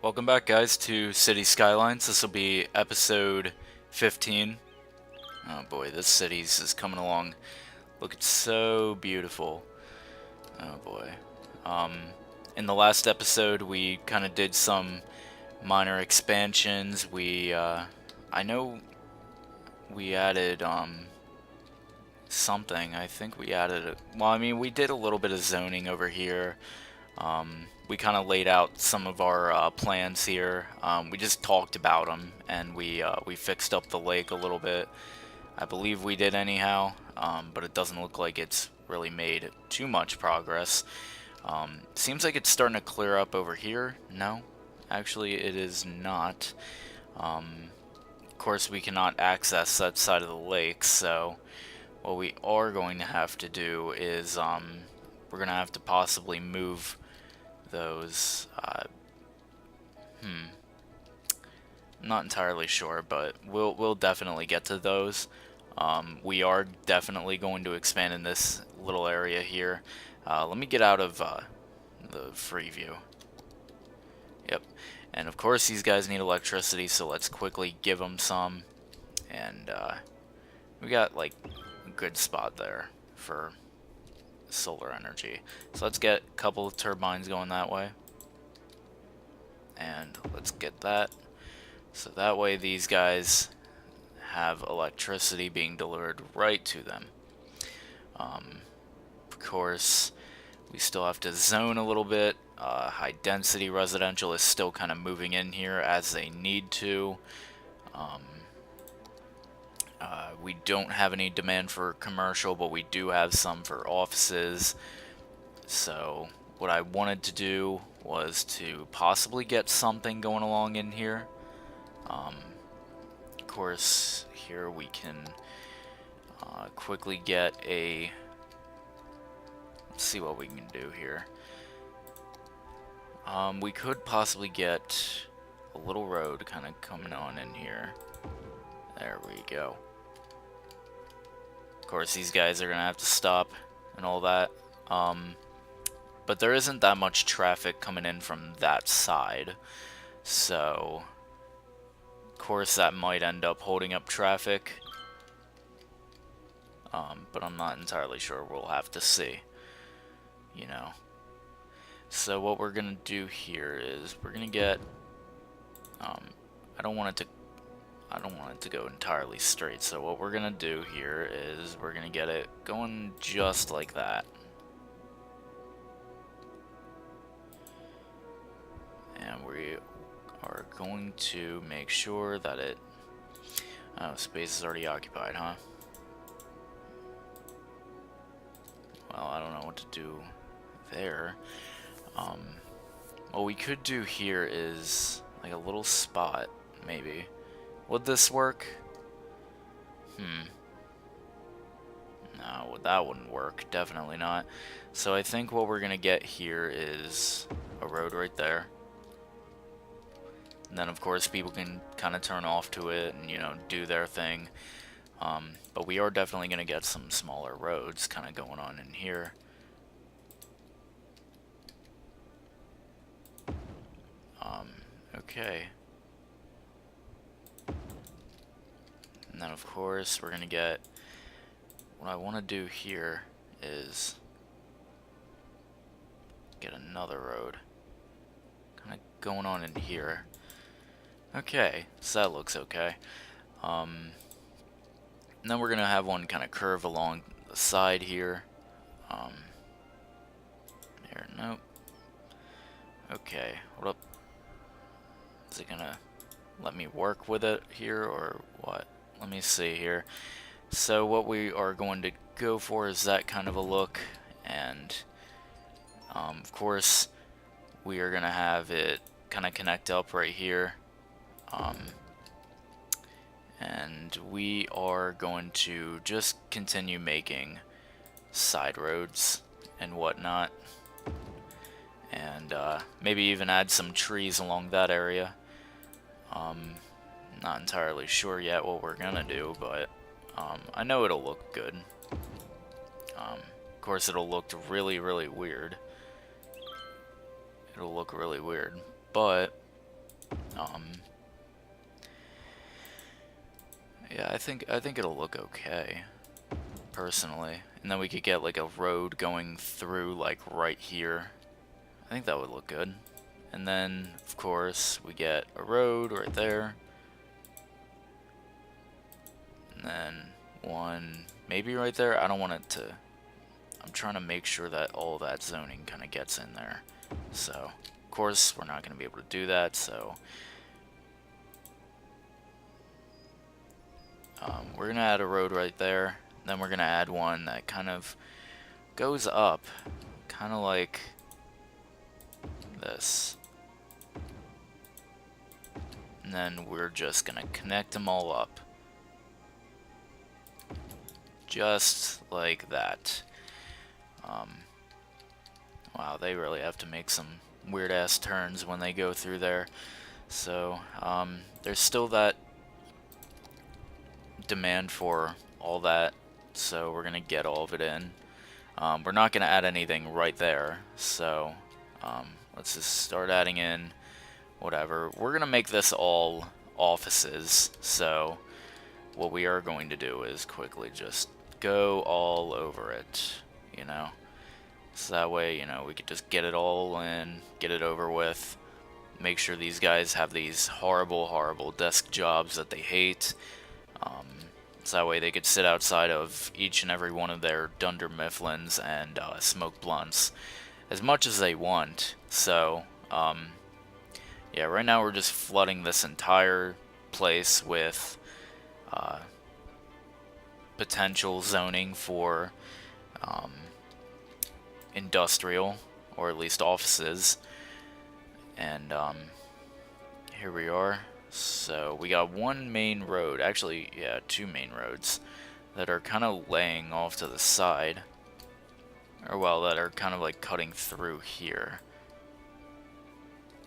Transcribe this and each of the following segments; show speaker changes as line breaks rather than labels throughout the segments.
Welcome back, guys, to City Skylines. This will be episode 15. Oh boy, this city's is coming along looking so beautiful. Oh boy. Um, in the last episode, we kind of did some minor expansions. I know we added, something. I think we added, well, I mean, we did a little bit of zoning over here. We kind of laid out some of our plans here. We just talked about them, and we fixed up the lake a little bit. I believe we did anyhow, but it doesn't look like it's really made too much progress. Seems like it's starting to clear up over here. No, actually it is not. Of course, we cannot access that side of the lake, so what we are going to have to do is we're going to have to possibly move those. Not entirely sure, but we'll definitely get to those. We are definitely going to expand in this little area here. Let me get out of the free view. Yep. And of course these guys need electricity, so let's quickly give them some. And we got like a good spot there for solar energy. So let's get a couple of turbines going that way. And let's get that. So that way these guys have electricity being delivered right to them. Of course, we still have to zone a little bit. High density residential is still kind of moving in here as they need to. We don't have any demand for commercial, but we do have some for offices. So what I wanted to do was to possibly get something going along in here. Of course, here we can quickly get a... Let's see what we can do here. We could possibly get a little road kind of coming on in here. There we go. Of course, these guys are going to have to stop and all that. But there isn't that much traffic coming in from that side. So, of course, that might end up holding up traffic. But I'm not entirely sure. We'll have to see. You know. So what we're going to do here is we're going to get... I don't want it to go entirely straight, so what we're gonna do here is we're gonna get it going just like that. And we are going to make sure that it... Oh, space is already occupied, huh? Well, I don't know what to do there. What we could do here is like a little spot, maybe. Would this work? No, that wouldn't work. Definitely not. So I think what we're gonna get here is a road right there. And then of course people can kind of turn off to it and, you know, do their thing. But we are definitely gonna get some smaller roads kind of going on in here. Okay. And then of course we're gonna get, what I want to do here is get another road kind of going on in here. Okay, so that looks okay. And then we're gonna have one kind of curve along the side here. Here, nope. Okay, what up? Is it gonna let me work with it here or what? Let me see here. So what we are going to go for is that kind of a look, and of course we are gonna have it kind of connect up right here, and we are going to just continue making side roads and whatnot, and maybe even add some trees along that area. Not entirely sure yet what we're gonna do, but I know it'll look good. Of course, it'll look really, really weird. It'll look really weird, but Um, yeah, I think it'll look okay, personally. And then we could get like a road going through like right here. I think that would look good. And then, of course, we get a road right there. And then one maybe right there. I don't want it to... I'm trying to make sure that all that zoning kind of gets in there. So, of course, we're not going to be able to do that, so... we're going to add a road right there. Then we're going to add one that kind of goes up. Kind of like this. And then we're just going to connect them all up. Just like that. Wow, they really have to make some weird-ass turns when they go through there. So, there's still that demand for all that, so we're gonna get all of it in. We're not gonna add anything right there, so let's just start adding in whatever. We're gonna make this all offices, so what we are going to do is quickly just go all over it, you know? So that way, you know, we could just get it all in, get it over with, make sure these guys have these horrible, horrible desk jobs that they hate. So that way they could sit outside of each and every one of their Dunder Mifflins and smoke blunts as much as they want. So, yeah, right now we're just flooding this entire place with potential zoning for industrial, or at least offices. And here we are. So we got one main road, actually, yeah, two main roads that are kind of laying off to the side, or well, that are kind of like cutting through here.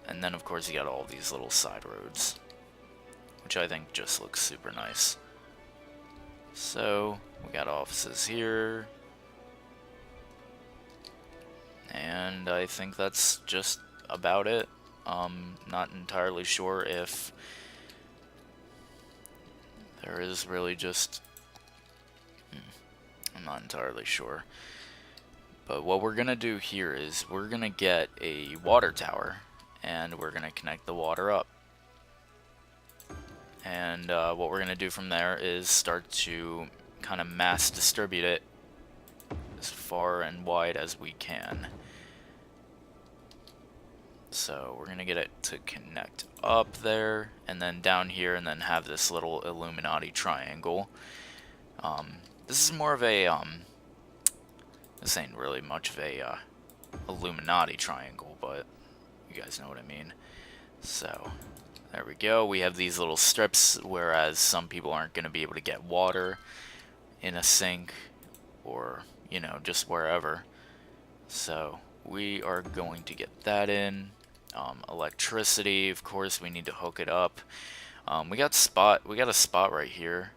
And then of course you got all these little side roads, which I think just looks super nice. So we got offices here, and I think that's just about it. Not entirely sure if there is really just... I'm not entirely sure. But what we're gonna do here is we're gonna get a water tower, and we're gonna connect the water up. And what we're gonna do from there is start to kind of mass distribute it as far and wide as we can. So we're gonna get it to connect up there, and then down here, and then have this little Illuminati triangle. This is more of a this ain't really much of a Illuminati triangle, but you guys know what I mean. So there we go. We have these little strips, whereas some people aren't gonna be able to get water in a sink, or you know, just wherever. So we are going to get that in. Electricity, of course, we need to hook it up. We got a spot right here,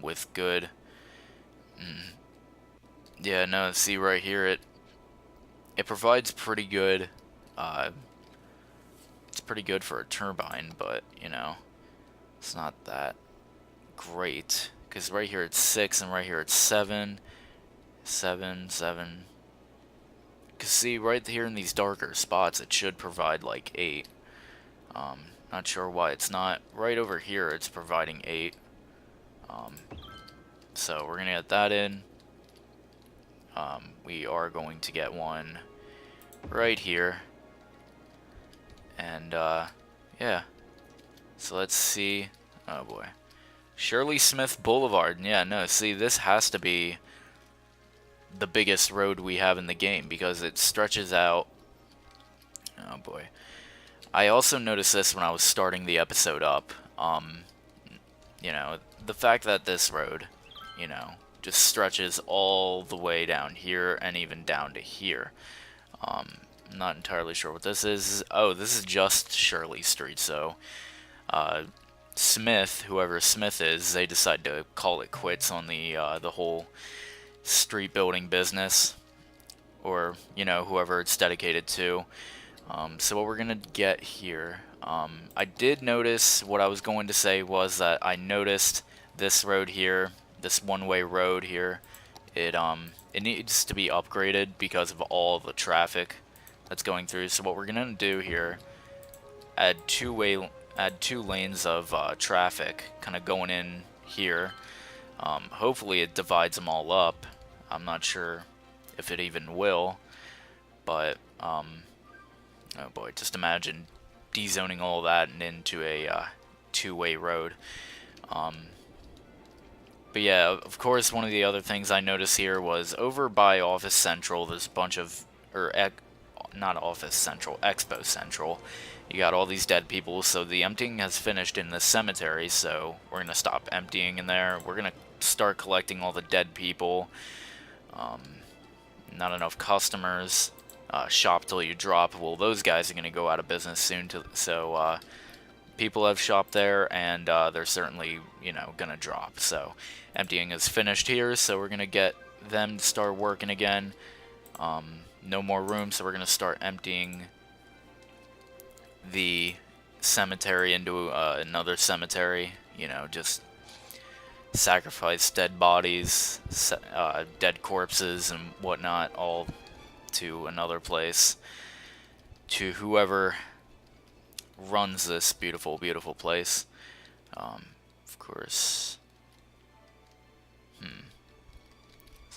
with good. Yeah, no, see right here, it provides pretty good. It's pretty good for a turbine, but you know, it's not that great, because right here it's 6, and right here it's 7, 7, 7. Because see, right here in these darker spots, it should provide like 8. Not sure why it's not. Right over here, it's providing 8. So we're gonna get that in. We are going to get one right here. And yeah. So let's see. Oh boy. Shirley Smith Boulevard. Yeah, no, see, this has to be the biggest road we have in the game, because it stretches out. Oh boy. I also noticed this when I was starting the episode up. You know, the fact that this road, you know, just stretches all the way down here and even down to here. I'm not entirely sure what this is. Oh, this is just Shirley Street, so Smith, whoever Smith is, they decide to call it quits on the whole street building business, or you know, whoever it's dedicated to. So what we're gonna get here, I did notice, what I was going to say was that I noticed this road here, this one-way road here, it needs to be upgraded because of all the traffic that's going through. So what we're gonna do here, add two lanes of traffic kind of going in here. Hopefully it divides them all up. I'm not sure if it even will, but oh boy, just imagine dezoning all that and into a two-way road. But yeah, of course, one of the other things I noticed here was over by Office Central, there's a bunch of, not Office Central, Expo Central. You got all these dead people, so the emptying has finished in the cemetery, so we're going to stop emptying in there. We're going to start collecting all the dead people. Not enough customers. Shop till you drop. Well, those guys are going to go out of business soon, so people have shopped there, and they're certainly, you know, going to drop. So emptying is finished here, so we're going to get them to start working again. No more room, so we're going to start emptying the cemetery into another cemetery. You know, just sacrifice dead bodies, dead corpses and whatnot, all to another place, to whoever runs this beautiful, beautiful place. Of course. There's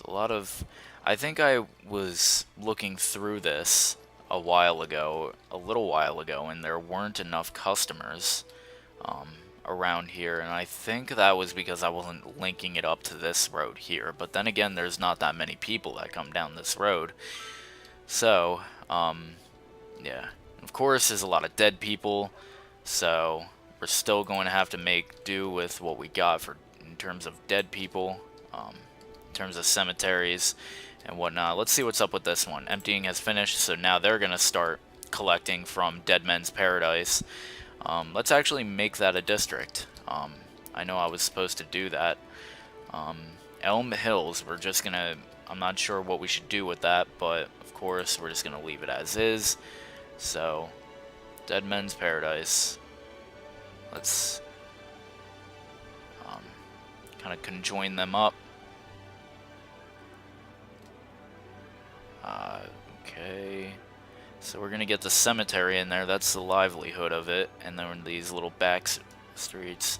a lot of... I think I was looking through this a little while ago, and there weren't enough customers around here, and I think that was because I wasn't linking it up to this road here. But then again, there's not that many people that come down this road. So, yeah. Of course, there's a lot of dead people, so we're still going to have to make do with what we got in terms of dead people, in terms of cemeteries and whatnot. Let's see what's up with this one. Emptying has finished, so now they're going to start collecting from Dead Men's Paradise. Let's actually make that a district. I know I was supposed to do that. Elm Hills, we're just going to... I'm not sure what we should do with that, but of course we're just going to leave it as is. So, Dead Men's Paradise. Let's kind of conjoin them up. Okay. So we're going to get the cemetery in there. That's the livelihood of it. And then these little back streets.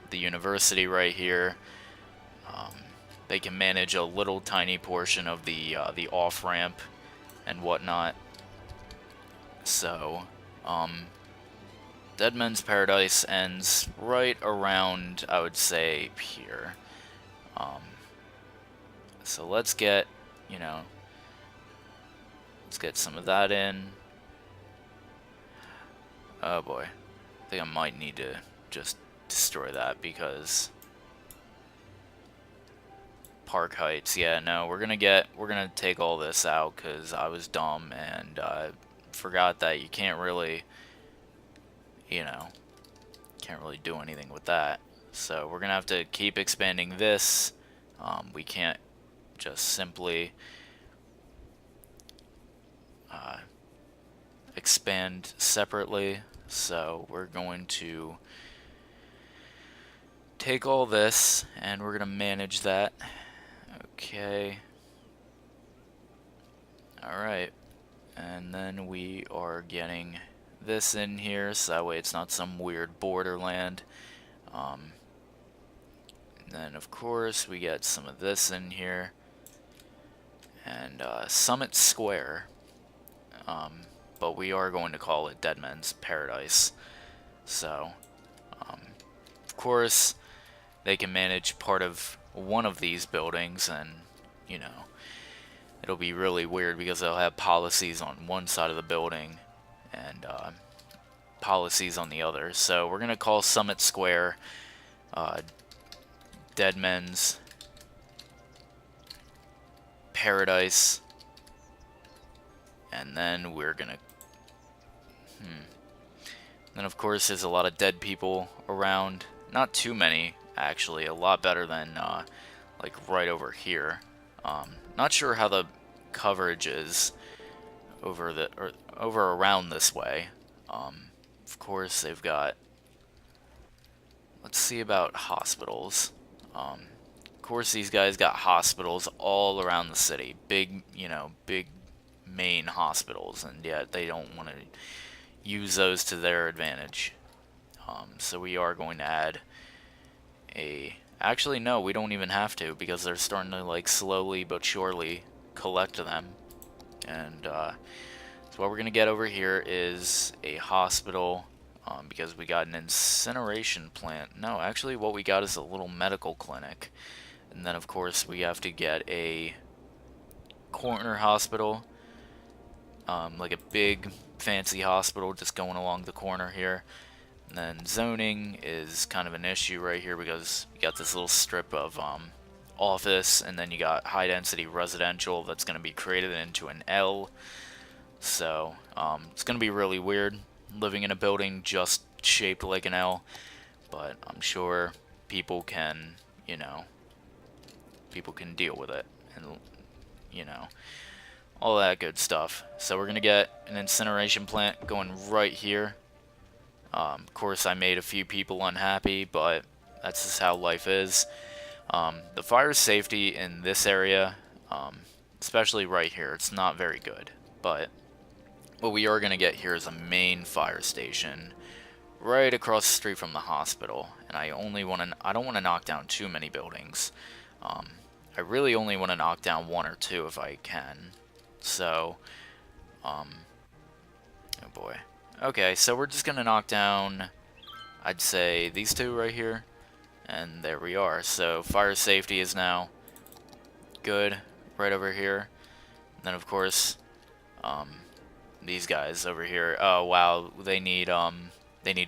The university right here. They can manage a little tiny portion of the off-ramp and whatnot. So, Dead Men's Paradise ends right around, I would say, here. So let's get, you know, let's get some of that in. Oh boy, I think I might need to just destroy that because Park Heights. Yeah, no, we're gonna take all this out because I was dumb and forgot that you can't really, you know, can't really do anything with that. So we're gonna have to keep expanding this. We can't just simply expand separately. So we're going to take all this and we're gonna manage that. Okay. Alright. And then we are getting this in here, so that way it's not some weird borderland. And then, of course, we get some of this in here. And Summit Square. But we are going to call it Dead Men's Paradise. So, of course, they can manage part of one of these buildings, and, you know, it'll be really weird because they'll have policies on one side of the building and policies on the other. So we're going to call Summit Square Dead Men's Paradise. And then we're going to... Then, of course, there's a lot of dead people around. Not too many, actually. A lot better than, like, right over here. Not sure how the coverage is over over around this way. Of course, they've got. Let's see about hospitals. Of course, these guys got hospitals all around the city. Big, big main hospitals, and yet they don't want to use those to their advantage. So we are going to add a. Actually, no, we don't even have to because they're starting to like slowly but surely collect them. And so what we're gonna get over here is a hospital. Because we got an incineration plant. No, actually, what we got is a little medical clinic. And then, of course, we have to get a corner hospital. Like a big, fancy hospital just going along the corner here. And then zoning is kind of an issue right here because you got this little strip of office, and then you got high-density residential that's going to be created into an L. So, it's going to be really weird living in a building just shaped like an L, but I'm sure people can, people can deal with it, and, all that good stuff. So we're going to get an incineration plant going right here. Of course, I made a few people unhappy, but that's just how life is. The fire safety in this area, especially right here, it's not very good, but what we are going to get here is a main fire station right across the street from the hospital, and I don't want to knock down too many buildings. I really only want to knock down one or two if I can. So, oh boy. Okay, so we're just going to knock down, I'd say, these two right here, and there we are. So, fire safety is now good right over here. And then, of course, these guys over here. Oh wow, they need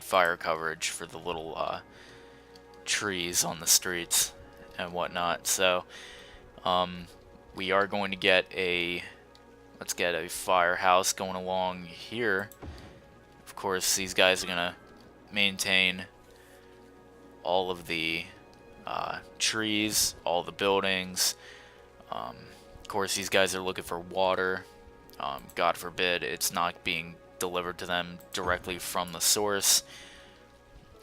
fire coverage for the little trees on the streets and whatnot. So we are going to get let's get a firehouse going along here. Of course, these guys are gonna maintain all of the trees, all the buildings. Of course, these guys are looking for water. God forbid it's not being delivered to them directly from the source.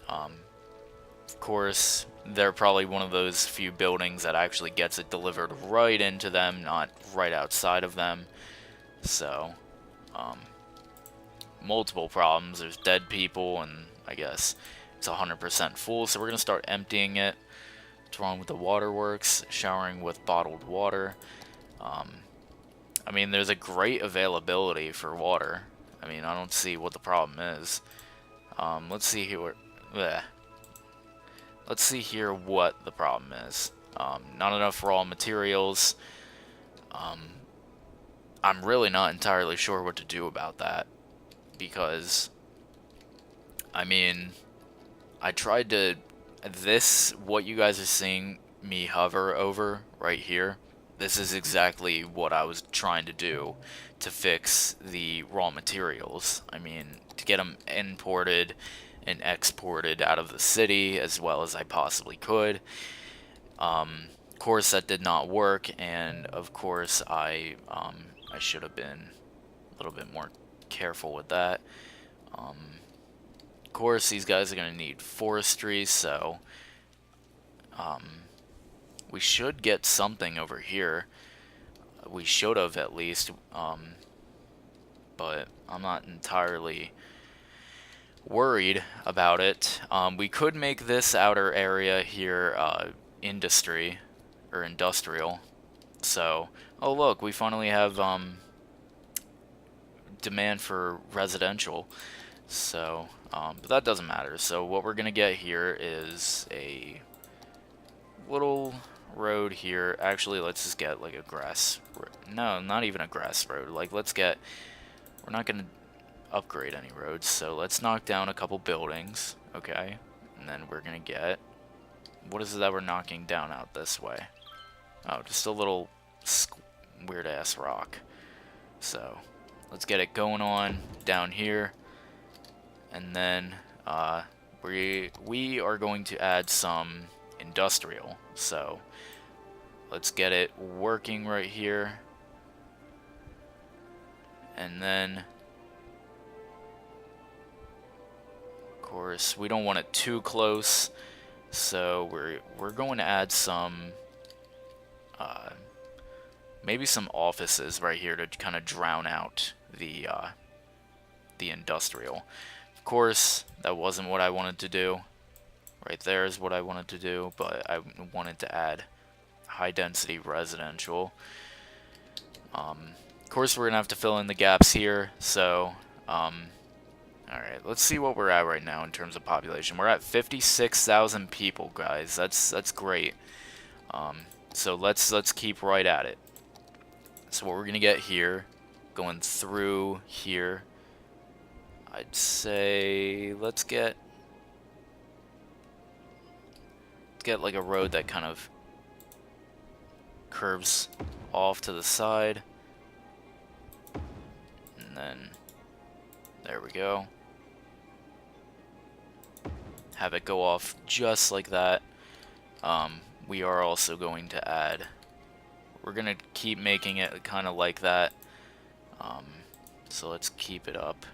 Of course, they're probably one of those few buildings that actually gets it delivered right into them, not right outside of them. So, multiple problems. There's dead people, and I guess it's 100% full, so we're going to start emptying it. What's wrong with the waterworks? Showering with bottled water. I mean, there's a great availability for water. I mean, I don't see what the problem is. Let's see here. Let's see here what the problem is. Not enough raw materials. I'm really not entirely sure what to do about that. Because, I mean, I tried to... what you guys are seeing me hover over right here, this is exactly what I was trying to do to fix the raw materials. I mean, to get them imported and exported out of the city as well as I possibly could. Of course, that did not work, and of course, I should have been a little bit more careful with that. Of course, these guys are going to need forestry, so we should get something over here. We should have at least, but I'm not entirely worried about it. We could make this outer area here industry or industrial. So, oh look, we finally have demand for residential. So, but that doesn't matter. So what we're gonna get here is a little road here. Actually, let's just get like a grass. No, not even a grass road. Like, let's get. We're not gonna upgrade any roads, so let's knock down a couple buildings, okay? And then we're gonna get. What is it that we're knocking down out this way? Oh, just a little weird ass rock. So let's get it going on down here, and then we are going to add some industrial. So let's get it working right here, and then course, we don't want it too close, so we're going to add some maybe some offices right here to kind of drown out the industrial. Of course, that wasn't what I wanted to do. Right there is what I wanted to do, but I wanted to add high density residential. Of course, we're gonna have to fill in the gaps here, so alright, let's see what we're at right now in terms of population. We're at 56,000 people, guys. That's great. So let's keep right at it. So what we're gonna get here, going through here, I'd say let's get like a road that kind of curves off to the side, and then there we go. Have it go off just like that. We are also going to add, we're gonna keep making it kind of like that. So let's keep it up.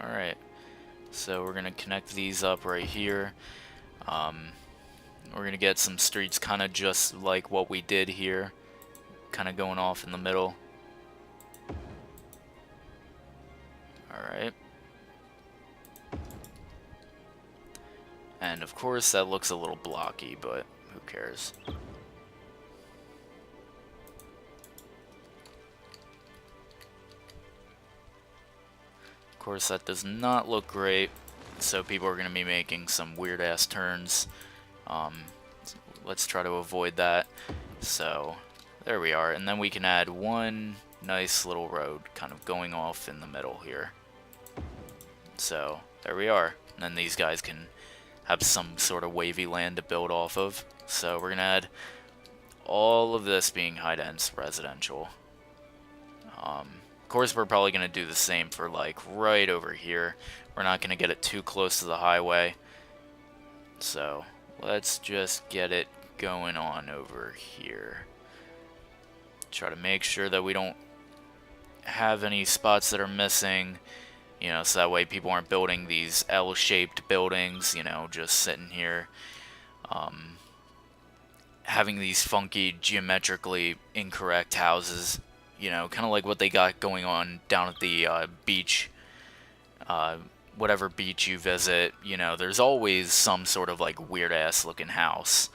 Alright, so we're gonna connect these up right here. We're gonna get some streets kind of just like what we did here, kind of going off in the middle. Alright. And of course that looks a little blocky, but who cares? Of course that does not look great, so people are going to be making some weird ass turns. Let's try to avoid that. So there we are, and then we can add one nice little road kind of going off in the middle here. So there we are, and then these guys can have some sort of wavy land to build off of. So we're gonna add all of this being high dense residential. Of course we're probably gonna do the same for like right over here. We're not gonna get it too close to the highway, so let's just get it going on over here. Try to make sure that we don't have any spots that are missing, you know, so that way people aren't building these L-shaped buildings, you know, just sitting here, having these funky geometrically incorrect houses, you know, kind of like what they got going on down at the beach, whatever beach you visit. You know, there's always some sort of like weird ass looking house.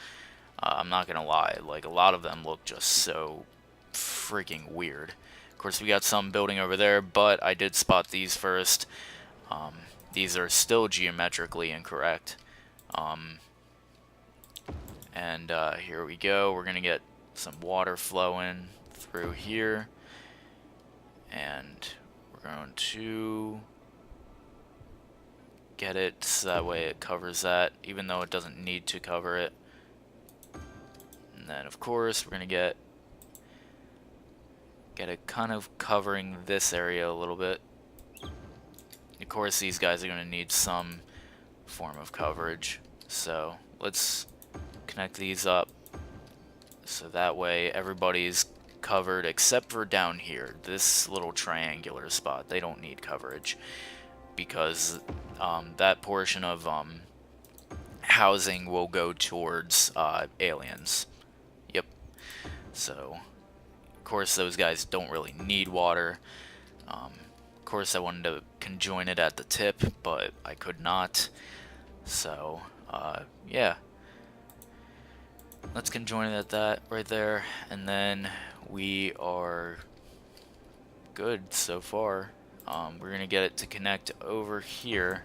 I'm not gonna lie, like a lot of them look just so freaking weird. Of course, we got some building over there, but I did spot these first. These are still geometrically incorrect. And here we go. We're gonna get some water flowing through here, and we're going to get it so that way it covers that, even though it doesn't need to cover it. And then, of course, we're gonna get it kind of covering this area a little bit. Of course, these guys are going to need some form of coverage, so let's connect these up so that way everybody's covered except for down here, this little triangular spot. They don't need coverage because that portion of housing will go towards aliens. Yep. So of course, those guys don't really need water. Of course, I wanted to conjoin it at the tip, but I could not. So, yeah. Let's conjoin it at that right there, and then we are good so far. We're going to get it to connect over here.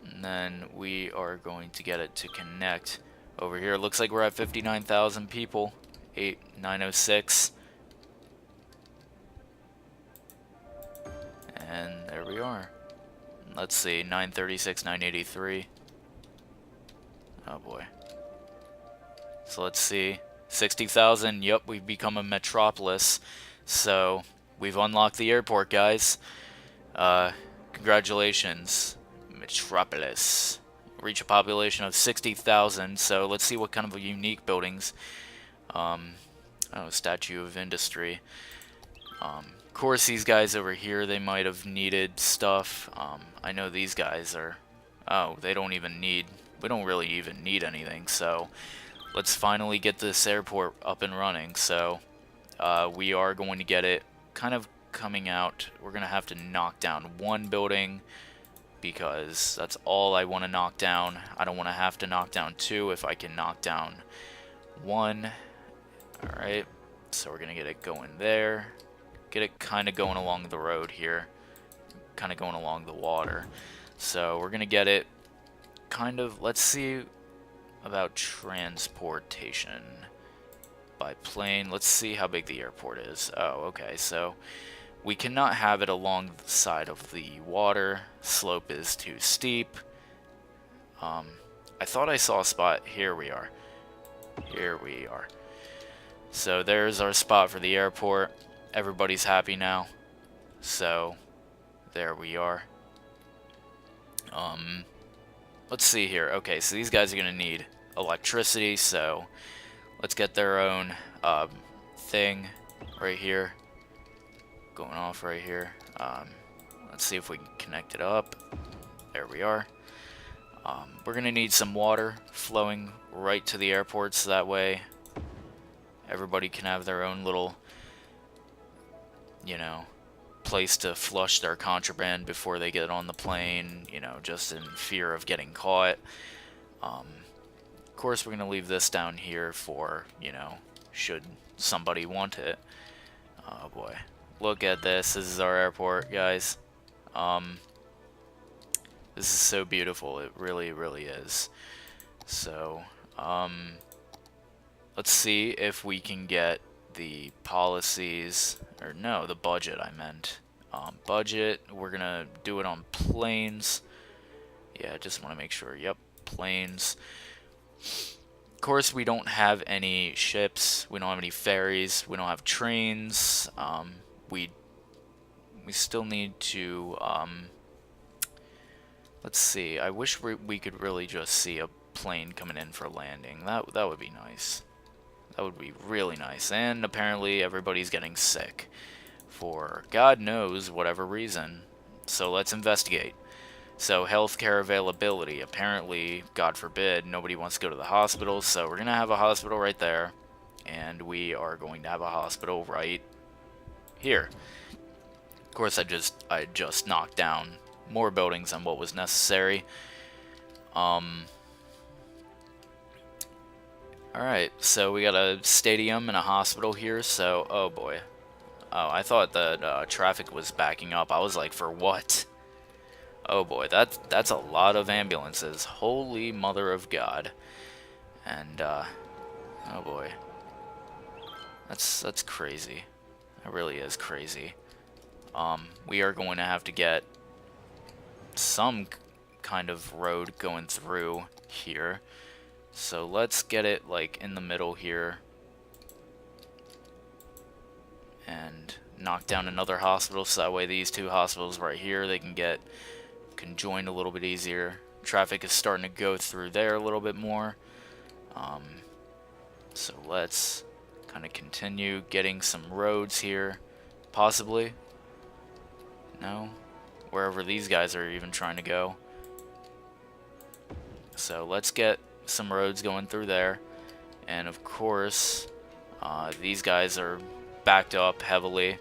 And then we are going to get it to connect over here. It looks like we're at 59,000 people. 906, and there we are. Let's see, 936, 983. Oh boy. So let's see, 60,000. Yep, we've become a metropolis. So we've unlocked the airport, guys. Congratulations, metropolis. Reach a population of 60,000. So let's see what kind of unique buildings. Oh, Statue of Industry. Of course, these guys over here, they might have needed stuff. I know these guys are... Oh, they don't even need... We don't really even need anything, so... Let's finally get this airport up and running. So, we are going to get it kind of coming out. We're going to have to knock down one building, because that's all I want to knock down. I don't want to have to knock down two if I can knock down one. Alright, so we're going to get it going there. Get it kind of going along the road here. Kind of going along the water. So we're going to get it kind of, let's see about transportation by plane. Let's see how big the airport is. Oh, okay, so we cannot have it along the side of the water. Slope is too steep. I thought I saw a spot. Here we are. Here we are. So there's our spot for the airport. Everybody's happy now. So there we are. Let's see here. Okay, so these guys are going to need electricity, so let's get their own thing right here. Going off right here. Let's see if we can connect it up. There we are. We're going to need some water flowing right to the airport, so that way everybody can have their own little, you know, place to flush their contraband before they get on the plane, you know, just in fear of getting caught. Of course, we're going to leave this down here for, you know, should somebody want it. Oh boy. Look at this. This is our airport, guys. This is so beautiful. It really, really is. So, let's see if we can get the policies, or no, the budget I meant. Budget, we're gonna do it on planes. Yeah, just want to make sure. Yep, planes. Of course, we don't have any ships. We don't have any ferries. We don't have trains. We still need to. Let's see. I wish we could really just see a plane coming in for landing. That would be nice. That would be really nice. And apparently everybody's getting sick for God knows whatever reason. So let's investigate. So healthcare availability. Apparently, God forbid, nobody wants to go to the hospital. So we're going to have a hospital right there. And we are going to have a hospital right here. Of course, I just knocked down more buildings than what was necessary. Alright, so we got a stadium and a hospital here, so, oh boy. Oh, I thought that traffic was backing up. I was like, for what? Oh boy, that's a lot of ambulances. Holy mother of God. And, oh boy. That's crazy. That really is crazy. We are going to have to get some kind of road going through here. So let's get it like in the middle here and knock down another hospital, so that way these two hospitals right here, they can get conjoined a little bit easier. Traffic is starting to go through there a little bit more. So let's kind of continue getting some roads here, possibly. No? Wherever these guys are even trying to go. So let's get some roads going through there. And of course, these guys are backed up heavily.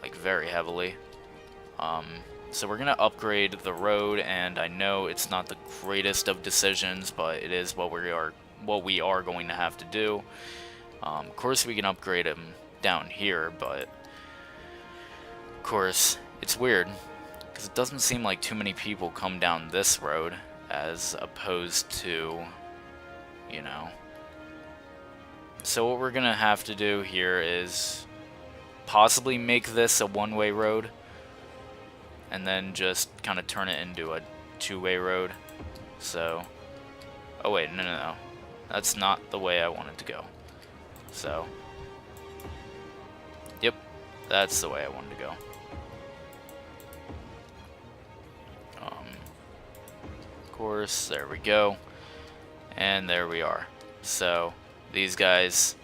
Like very heavily. So we're going to upgrade the road, and I know it's not the greatest of decisions, but it is what we are going to have to do. Of course we can upgrade them down here, but of course it's weird because it doesn't seem like too many people come down this road as opposed to, you know. So what we're gonna have to do here is possibly make this a one-way road and then just kind of turn it into a two-way road. So, oh wait, no, that's not the way I wanted to go. So, yep, that's the way I wanted to go. Of course, there we go. And there we are. So, these guys,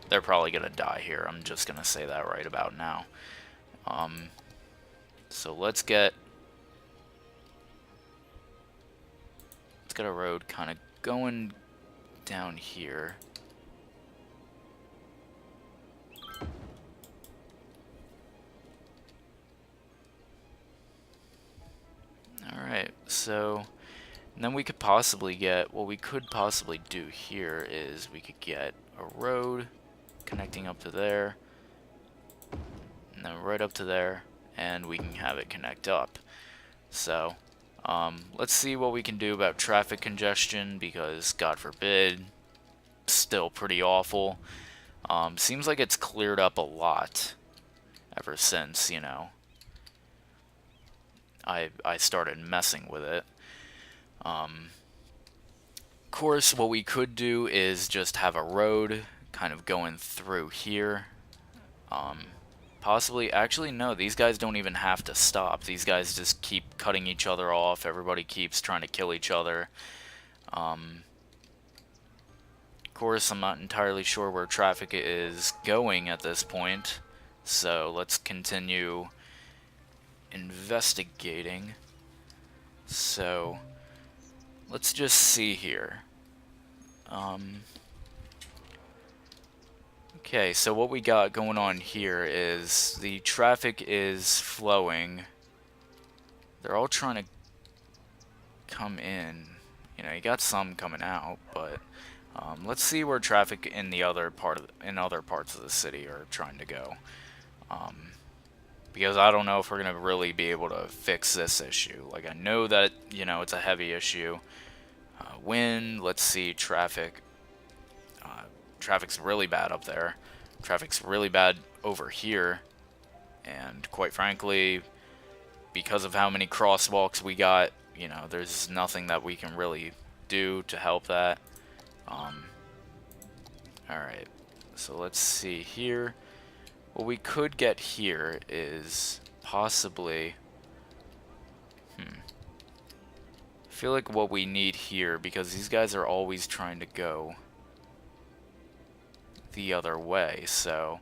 They're probably gonna die here. I'm just gonna say that right about now. So let's get a road kind of going down here. Alright, so and then we could possibly get, what we could possibly do here is we could get a road connecting up to there, and then right up to there, and we can have it connect up. So, let's see what we can do about traffic congestion, because, God forbid, still pretty awful. Seems like it's cleared up a lot ever since, you know, I started messing with it. Of course, what we could do is just have a road kind of going through here. Possibly, actually, no, these guys don't even have to stop. These guys just keep cutting each other off. Everybody keeps trying to kill each other. Of course, I'm not entirely sure where traffic is going at this point. So let's continue investigating. So let's just see here. Okay, so what we got going on here is the traffic is flowing. They're all trying to come in. You know, you got some coming out, but let's see where traffic in the other other parts of the city are trying to go. Because I don't know if we're gonna really be able to fix this issue. Like, I know that, you know, it's a heavy issue. Wind, let's see, traffic. Traffic's really bad up there. Traffic's really bad over here. And quite frankly, because of how many crosswalks we got, you know, there's nothing that we can really do to help that. Alright, so let's see here. What we could get here is possibly... I feel like what we need here, because these guys are always trying to go the other way, so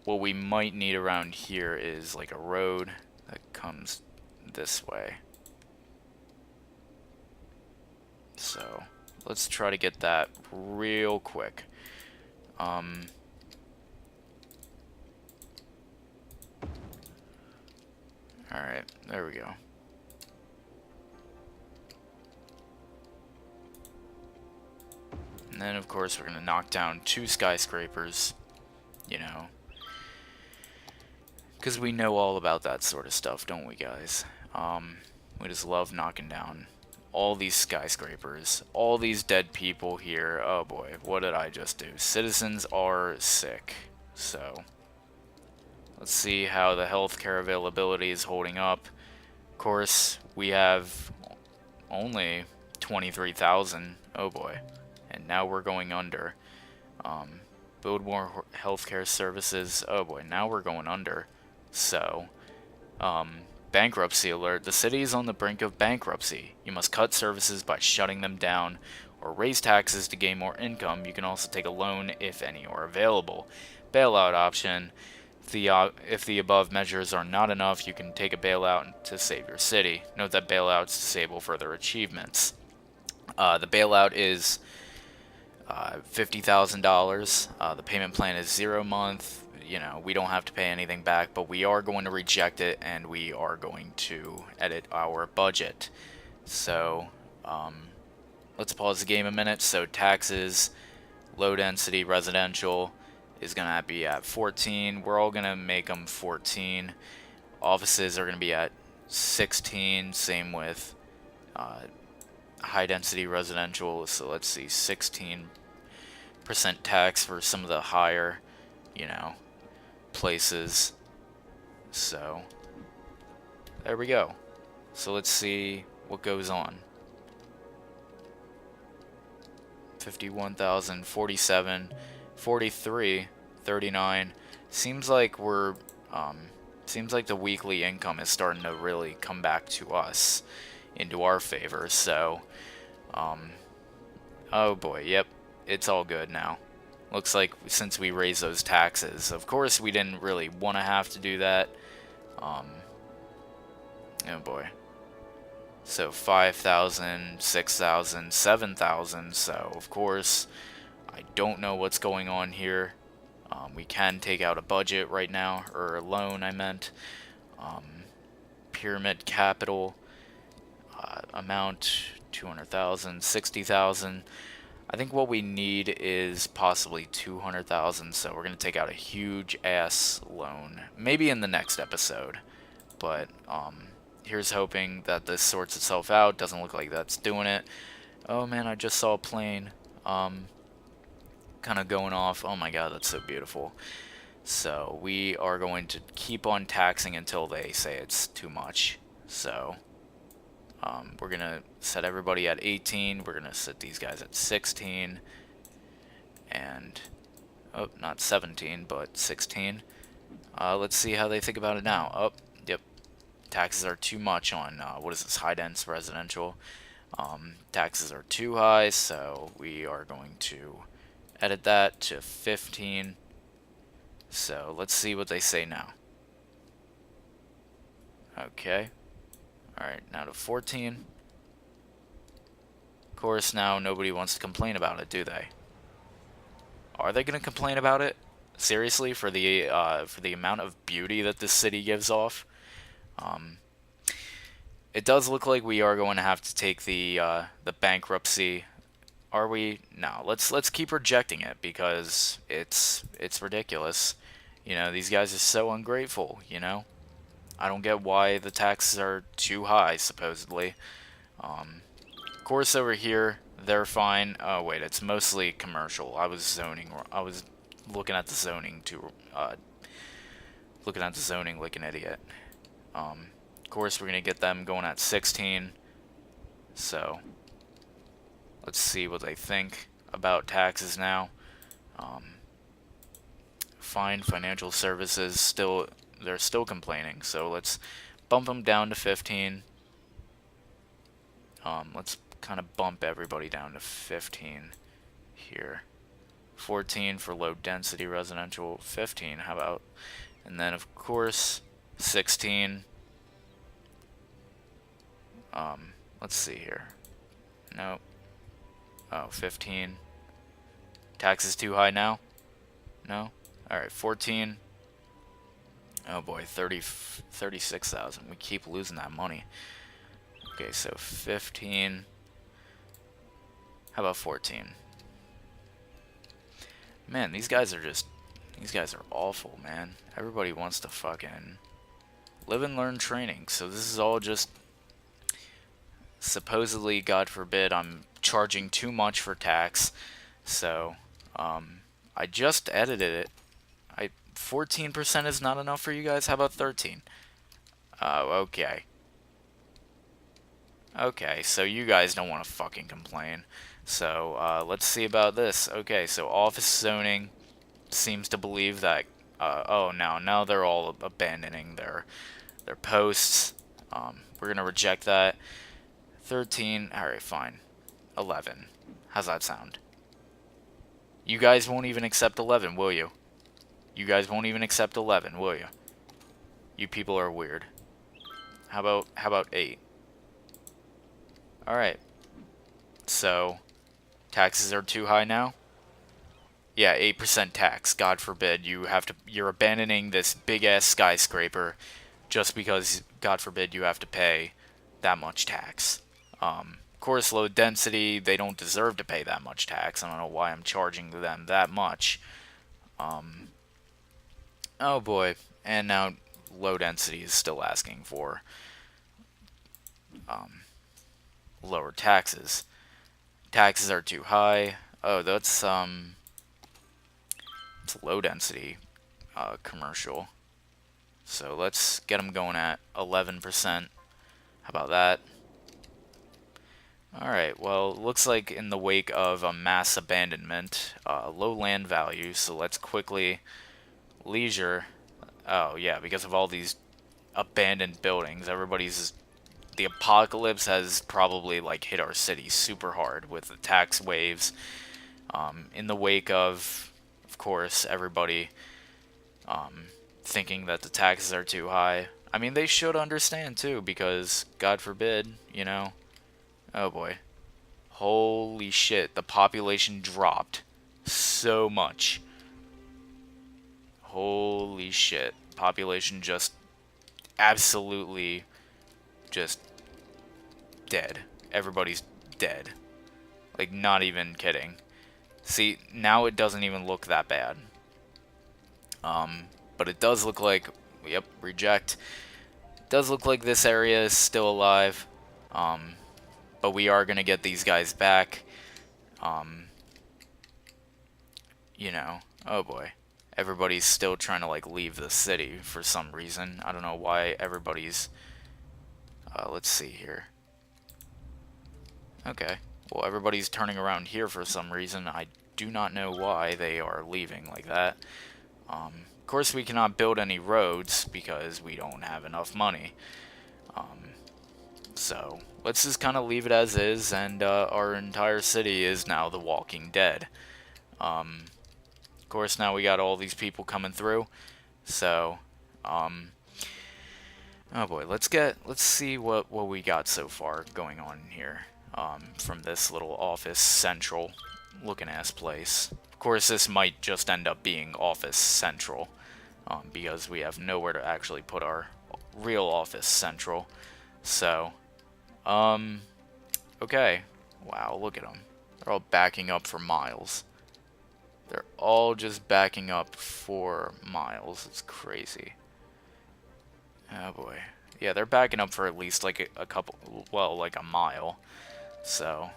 what we might need around here is like a road that comes this way. So let's try to get that real quick. Alright, there we go. And then, of course, we're going to knock down 2 skyscrapers, you know. Because we know all about that sort of stuff, don't we, guys? We just love knocking down all these skyscrapers, all these dead people here. Oh boy, what did I just do? Citizens are sick. So, let's see how the healthcare availability is holding up. Of course, we have only 23,000. Oh boy. And now we're going under. Build more healthcare services. Oh boy, now we're going under. So, bankruptcy alert. The city is on the brink of bankruptcy. You must cut services by shutting them down or raise taxes to gain more income. You can also take a loan if any are available. Bailout option. If the above measures are not enough, you can take a bailout to save your city. Note that bailouts disable further achievements. The bailout is $50,000. The payment plan is 0 month. You know, we don't have to pay anything back, but we are going to reject it, and we are going to edit our budget. So, let's pause the game a minute. So, taxes, low density residential is going to be at 14. We're all going to make them 14. Offices are going to be at 16. Same with high density residential. So let's see, 16% tax for some of the higher, you know, places. So there we go. So let's see what goes on. 51,000, 47, 43, 39. Seems like seems like the weekly income is starting to really come back to us, into our favor. So, oh boy, yep, it's all good now. Looks like since we raised those taxes, of course we didn't really want to have to do that. Um, oh boy. So 5,000, 6,000, 7,000. So of course, I don't know what's going on here. We can take out a budget right now, or a loan, I meant. Pyramid capital amount 200,000, 60,000. I think what we need is possibly 200,000, so we're going to take out a huge ass loan. Maybe in the next episode. But here's hoping that this sorts itself out. Doesn't look like that's doing it. Oh man, I just saw a plane kind of going off. Oh my god, that's so beautiful. So we are going to keep on taxing until they say it's too much. So we're going to set everybody at 18. We're going to set these guys at 16. And, oh, not 17, but 16. Let's see how they think about it now. Oh, yep. Taxes are too much on, what is this, high-dense residential. Taxes are too high, so we are going to edit that to 15. So let's see what they say now. Okay. Alright, now to 14. Of course, now nobody wants to complain about it, do they? Are they going to complain about it? Seriously, for the amount of beauty that this city gives off? It does look like we are going to have to take the bankruptcy. Are we? No. Let's keep rejecting it because it's ridiculous. You know, these guys are so ungrateful, you know? I don't get why the taxes are too high, supposedly. Of course, over here, they're fine. Oh, wait, it's mostly commercial. I was looking at the zoning looking at the zoning like an idiot. Of course, we're going to get them going at 16. So, let's see what they think about taxes now. Fine, financial services, they're still complaining. So, let's bump them down to 15. Let's kind of bump everybody down to 15 here. 14 for low density residential. 15, how about? And then, of course, 16. Let's see here. Nope. Oh, 15. Taxes too high now? No? Alright, 14. Oh boy, 36,000. We keep losing that money. Okay, so 15. How about 14? Man, these guys are awful, man. Everybody wants to fucking live and learn training. So this is all just supposedly, God forbid, I'm charging too much for tax. So, I just edited it. 14% is not enough for you guys? How about 13? Okay. Okay, so you guys don't want to fucking complain. So, let's see about this. Okay, so office zoning seems to believe that, oh, now they're all abandoning their posts. We're gonna reject that. 13, alright, fine. 11. How's that sound? You guys won't even accept 11, will you? You guys won't even accept 11, will you? You people are weird. How about 8? Alright. So, taxes are too high now? Yeah, 8% tax. God forbid you're abandoning this big-ass skyscraper just because, God forbid, you have to pay that much tax. Of course, low density, they don't deserve to pay that much tax. I don't know why I'm charging them that much. Oh boy. And now low density is still asking for lower taxes. Taxes are too high. Oh, that's it's low density commercial. So let's get them going at 11%. How about that? Alright, well, looks like in the wake of a mass abandonment, low land value, so let's quickly leisure. Oh, yeah, because of all these abandoned buildings, the apocalypse has probably, like, hit our city super hard with the tax waves. In the wake of of course, everybody thinking that the taxes are too high. I mean, they should understand too, because God forbid, you know. Oh boy. Holy shit, the population dropped so much. Holy shit. Population just absolutely just dead. Everybody's dead. Like, not even kidding. See, now it doesn't even look that bad. But it does look like, yep, reject. It does look like this area is still alive. But we are going to get these guys back. You know, oh boy. Everybody's still trying to, like, leave the city for some reason. I don't know why everybody's... let's see here. Okay. Well, everybody's turning around here for some reason. I do not know why they are leaving like that. Of course, we cannot build any roads because we don't have enough money. So, let's just kind of leave it as is, and our entire city is now the Walking Dead. Of course, now we got all these people coming through. So, oh boy, let's see what we got so far going on here. From this little office central looking ass place. Of course, this might just end up being office central, because we have nowhere to actually put our real office central. So, okay. Wow, look at them. They're all backing up for miles. They're all just backing up for miles. It's crazy. Oh boy. Yeah, they're backing up for at least like a couple, well, like a mile. So,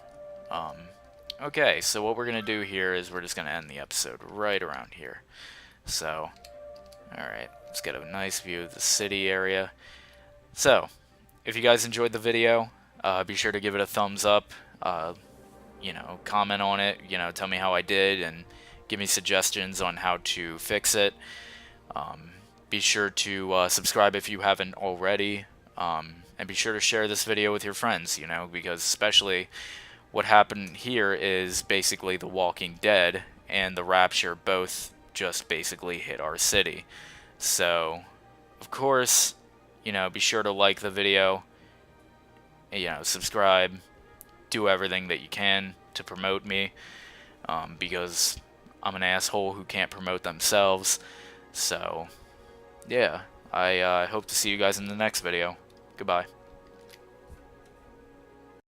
okay, so what we're going to do here is we're just going to end the episode right around here. So, alright, let's get a nice view of the city area. So, if you guys enjoyed the video, be sure to give it a thumbs up, you know, comment on it, you know, tell me how I did, and give me suggestions on how to fix it. Be sure to subscribe if you haven't already. And be sure to share this video with your friends, you know, because especially what happened here is basically The Walking Dead and the Rapture both just basically hit our city. So, of course, you know, be sure to like the video, you know, subscribe, do everything that you can to promote me, because I'm an asshole who can't promote themselves. So, yeah, I hope to see you guys in the next video. Goodbye.